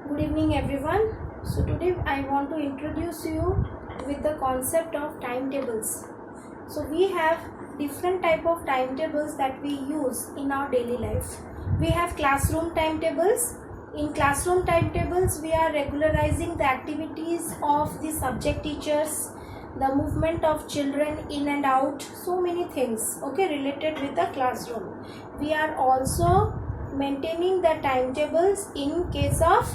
Good evening everyone. So today I want to introduce you with the concept of timetables. So we have different type of timetables that we use in our daily life. We have classroom timetables. In classroom timetables we are regularizing the activities of the subject teachers, the movement of children in and out, so many things related with the classroom. We are also maintaining the timetables in case of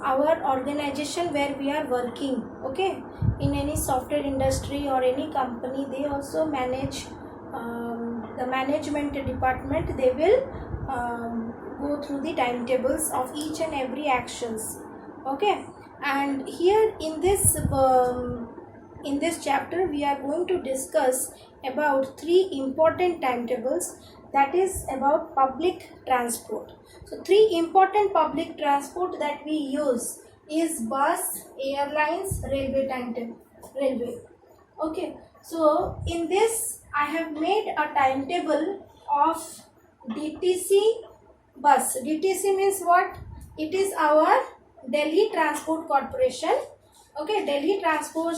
our organization where we are working. In any software industry or any company, they also manage the management department. They will go through the timetables of each and every actions. And here in this chapter we are going to discuss about three important timetables, that is about public transport. So three important public transport that we use is bus, airlines, railway timetable. Railway. So in this I have made a timetable of DTC bus. DTC means what? It is our Delhi Transport Corporation. Delhi Transport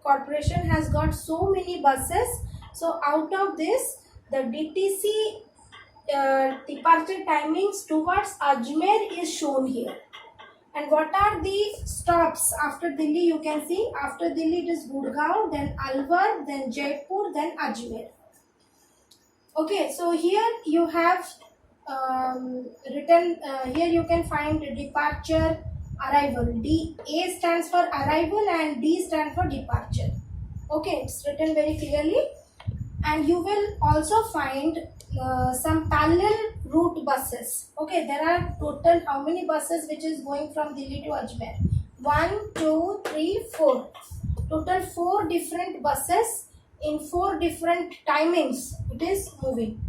Corporation has got so many buses. So out of this, the DTC departure timings towards Ajmer is shown here. And what are the stops after Delhi? You can see after Delhi it is Gurgaon, then Alwar, then Jaipur, then Ajmer. So here you have written, here you can find departure, arrival. A stands for arrival and D stands for departure. It's written very clearly. And you will also find some parallel route buses. There are total how many buses which is going from Delhi to Ajmer? 1, 2, 3, 4. Total 4 different buses in 4 different timings it is moving.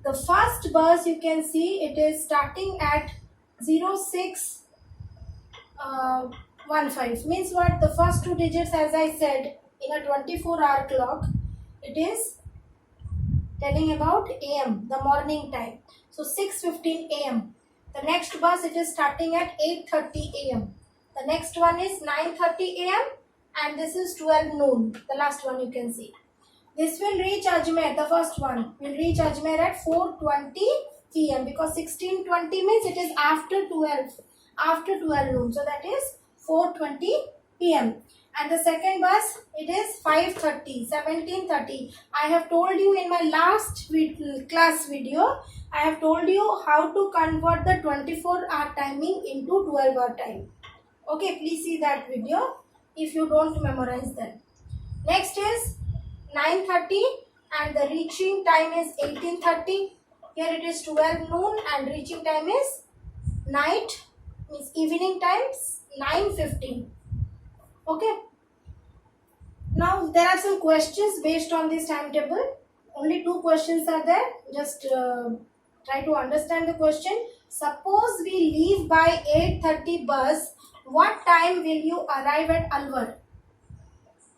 The first bus you can see it is starting at 0615. Means what? The first 2 digits, as I said, in a 24-hour clock, it is telling about AM, the morning time. So 6:15 AM. The next bus it is starting at 8:30 AM. The next one is 9:30 AM and this is 12 noon. The last one you can see. This will reach Ajmer, the first one will reach Ajmer at 4:20 PM because 16:20 means it is after 12 noon. So that is 4:20 PM. And the second bus, it is 5:30, 17:30. I have told you in my last class video, I have told you how to convert the 24-hour timing into 12-hour time. Please see that video if you don't memorize that. Next is 9:30 and the reaching time is 18:30. Here it is 12 noon and reaching time is night, means evening times 9:15. Now there are some questions based on this timetable. Only 2 questions are there. Just try to understand the question. Suppose we leave by 8:30 bus, what time will you arrive at Alwar?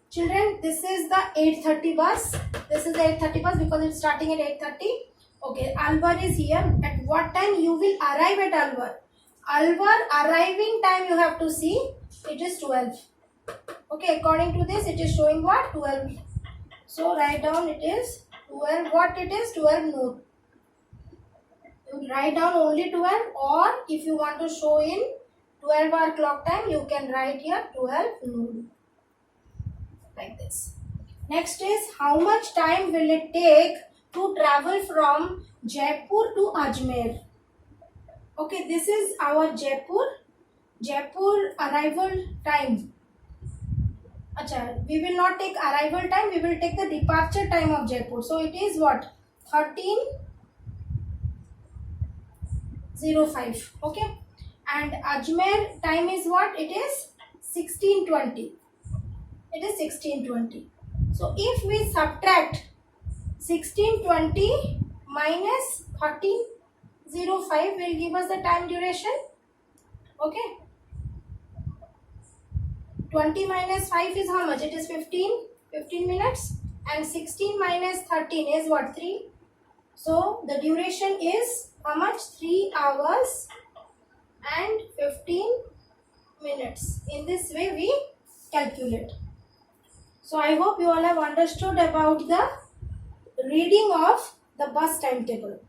Children, this is the 8:30 bus. This is the 8:30 bus because it's starting at 8:30. Alwar is here. At what time you will arrive at Alwar? Alwar arriving time you have to see. It is 12. According to this it is showing what? 12. So write down it is 12. What it is? 12 noon. You write down only 12, or if you want to show in 12-hour clock time, you can write here 12 noon. Like this. Next is how much time will it take to travel from Jaipur to Ajmer? This is our Jaipur arrival time. We will not take arrival time, we will take the departure time of Jaipur. So it is what? 13:05. And Ajmer time is what? It is 16:20. It is 16:20. So if we subtract 16:20 minus 13:05 will give us the time duration. 20 minus 5 is how much? It is 15 minutes, and 16 minus 13 is what? 3. So the duration is how much? 3 hours and 15 minutes. In this way we calculate. So I hope you all have understood about the reading of the bus timetable.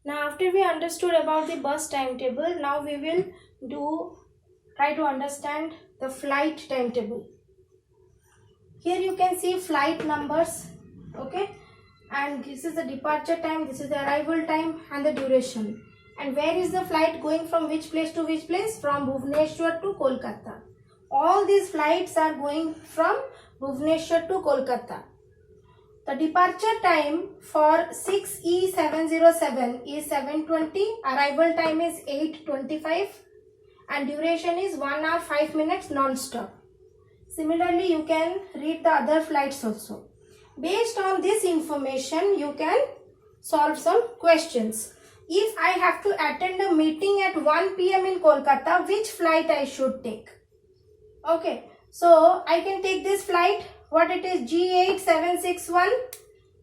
Now after we understood about the bus timetable, now we will try to understand the flight timetable. Here you can see flight numbers, okay, and this is the departure time, this is the arrival time and the duration. And where is the flight going from which place to which place? From Bhubaneswar to Kolkata. All these flights are going from Bhubaneswar to Kolkata. The departure time for 6E707 is 7:20, arrival time is 8:25 and duration is 1 hour 5 minutes non-stop. Similarly, you can read the other flights also. Based on this information, you can solve some questions. If I have to attend a meeting at 1 p.m. in Kolkata, which flight I should take? Okay, so I can take this flight, what it is, G8761,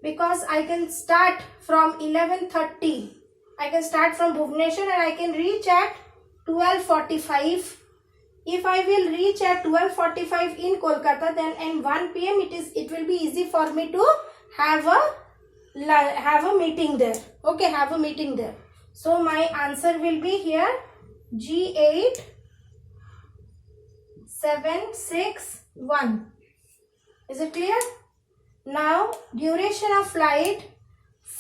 because I can start from 11:30. I can start from Bhubaneswar and I can reach at 12:45. If I will reach at 12:45 in Kolkata, then at 1 p.m. it will be easy for me to have a meeting there. Okay, have a meeting there. So my answer will be here G8761. Is it clear? Now duration of flight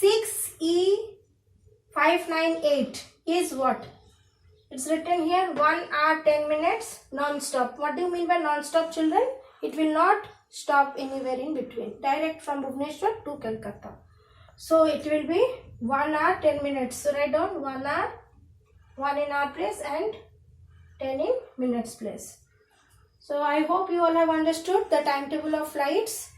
6E598 is what? It's written here 1 hour 10 minutes non-stop. What do you mean by non-stop, children? It will not stop anywhere in between. Direct from Bhubaneswar to Kolkata. So it will be 1 hour 10 minutes. So write down 1 hour, 1 in hour place and 10 in minutes place. So I hope you all have understood the timetable of flights.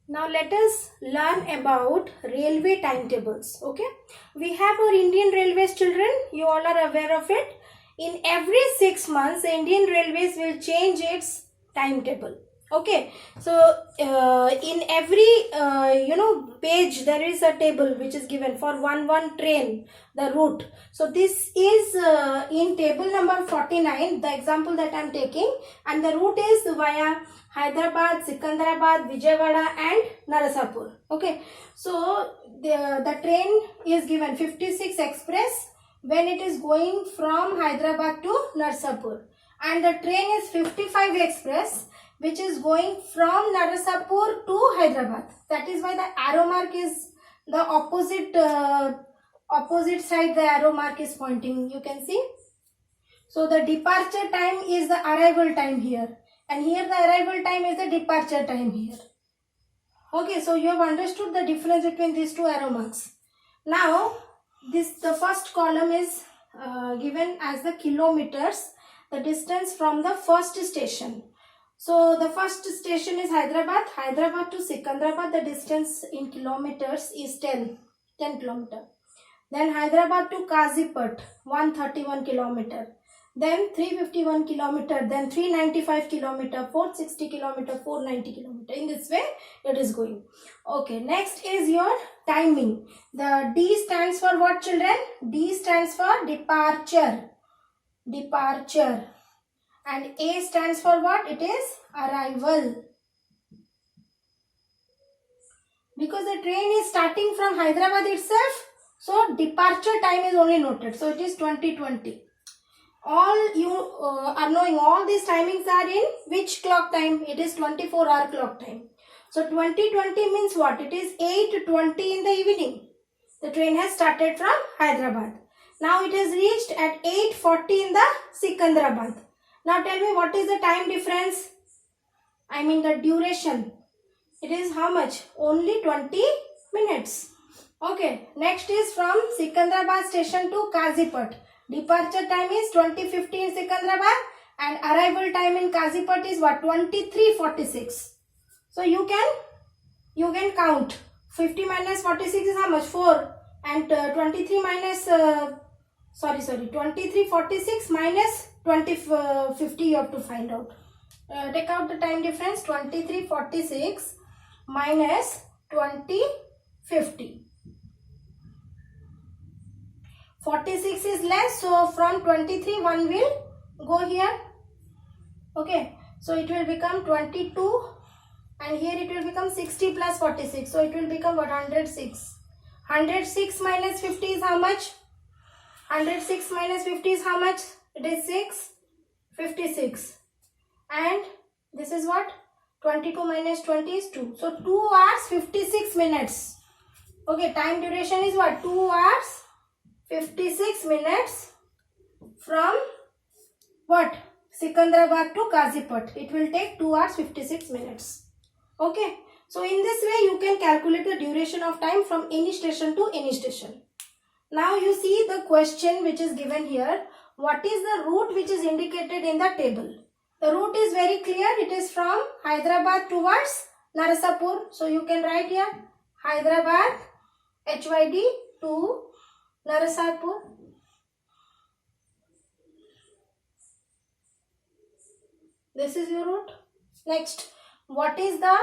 Now let us learn about railway timetables. Okay, we have our Indian Railways, children. You all are aware of it. In every 6 months, the Indian Railways will change its timetable. Okay, so in every page there is a table which is given for one train, the route. So this is in table number 49, the example that I am taking, and the route is via Hyderabad, Secunderabad, Vijayawada and Narasapur. Okay, so the train is given 56 Express when it is going from Hyderabad to Narsapur, and the train is 55 Express which is going from Narasapur to Hyderabad. That is why the arrow mark is the opposite side, the arrow mark is pointing, you can see. So the departure time is the arrival time here, and here the arrival time is the departure time here. Okay, so you have understood the difference between these two arrow marks. Now the first column is given as the kilometers, the distance from the first station. So the first station is Hyderabad. Hyderabad to Secunderabad, the distance in kilometers is 10 kilometer. Then Hyderabad to Kazipet, 131 kilometer. Then 351 kilometer, then 395 kilometer, 460 kilometer, 490 kilometer. In this way it is going. Okay, next is your timing. The D stands for what, children? D stands for departure. Departure. And A stands for what? It is arrival. Because the train is starting from Hyderabad itself, so departure time is only noted. So it is 2020. All you are knowing, all these timings are in which clock time? It is 24-hour clock time. So 2020 means what? It is 8:20 in the evening. The train has started from Hyderabad. Now it has reached at 8:40 in the Secunderabad. Now tell me, what is the time difference? I mean the duration. It is how much? Only 20 minutes. Okay, next is from Secunderabad station to Kazipet. Departure time is 20:50 in Secunderabad and arrival time in Kazipet is what? 23:46. So you can count. 50 minus 46 is how much? 4. And 23:46 minus 20:50 you have to find out. take out the time difference. 23:46 minus 20:50. 46 is less, so from 23 one will go here. Okay, so it will become 22, and here it will become 60 plus 46, so it will become what? 106. 106 minus 50 is how much? 106 minus 50 is how much? It is 6. 56. And this is what? 22 minus 20 is 2. So 2 hours 56 minutes. Okay, time duration is what? 2 hours 56 minutes from what? Sikandrabad to Kazipet. It will take 2 hours 56 minutes. Okay. So in this way you can calculate the duration of time from any station to any station. Now you see the question which is given here. What is the route which is indicated in the table? The route is very clear. It is from Hyderabad towards Narasapur. So you can write here Hyderabad HYD to Narasapur. This is your route. Next, what is the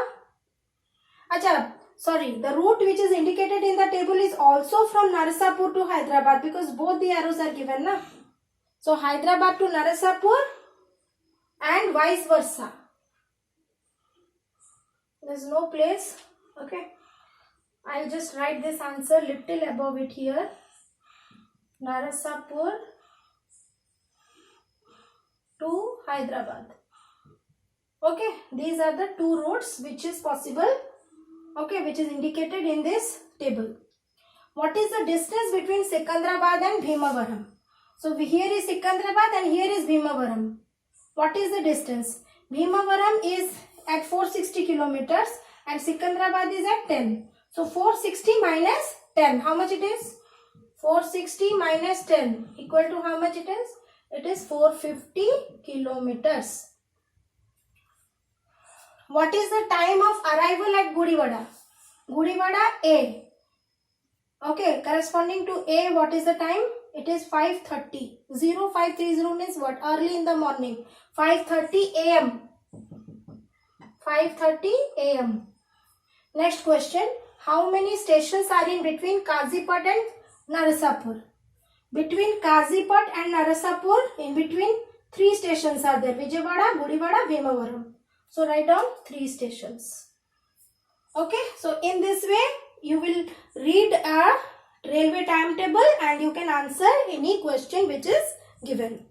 the route which is indicated in the table is also from Narasapur to Hyderabad, because both the arrows are given, na? So Hyderabad to Narasapur and vice versa. There is no place. Okay, I will just write this answer little above it here. Narasapur to Hyderabad. Okay, these are the two routes which is possible. Okay, which is indicated in this table. What is the distance between Sikandrabad and Bhimavaram? So here is Sikandrabad and here is Bhimavaram. What is the distance? Bhimavaram is at 460 kilometers and Sikandrabad is at 10. So 460 minus 10, how much it is? 460 minus 10 equal to how much it is? It is 450 kilometers. What is the time of arrival at Gudivada? Gudivada A. Okay, corresponding to A, what is the time? It is 5:30. 0530 means what? Early in the morning. 5:30 a.m. 5:30 a.m. Next question. How many stations are in between Kazipet and Narasapur? Between Kazipet and Narasapur, in between 3 stations are there. Vijayawada, Gudivada, Bhimavaram. So write down 3 stations. Okay, so in this way you will read a railway timetable and you can answer any question which is given.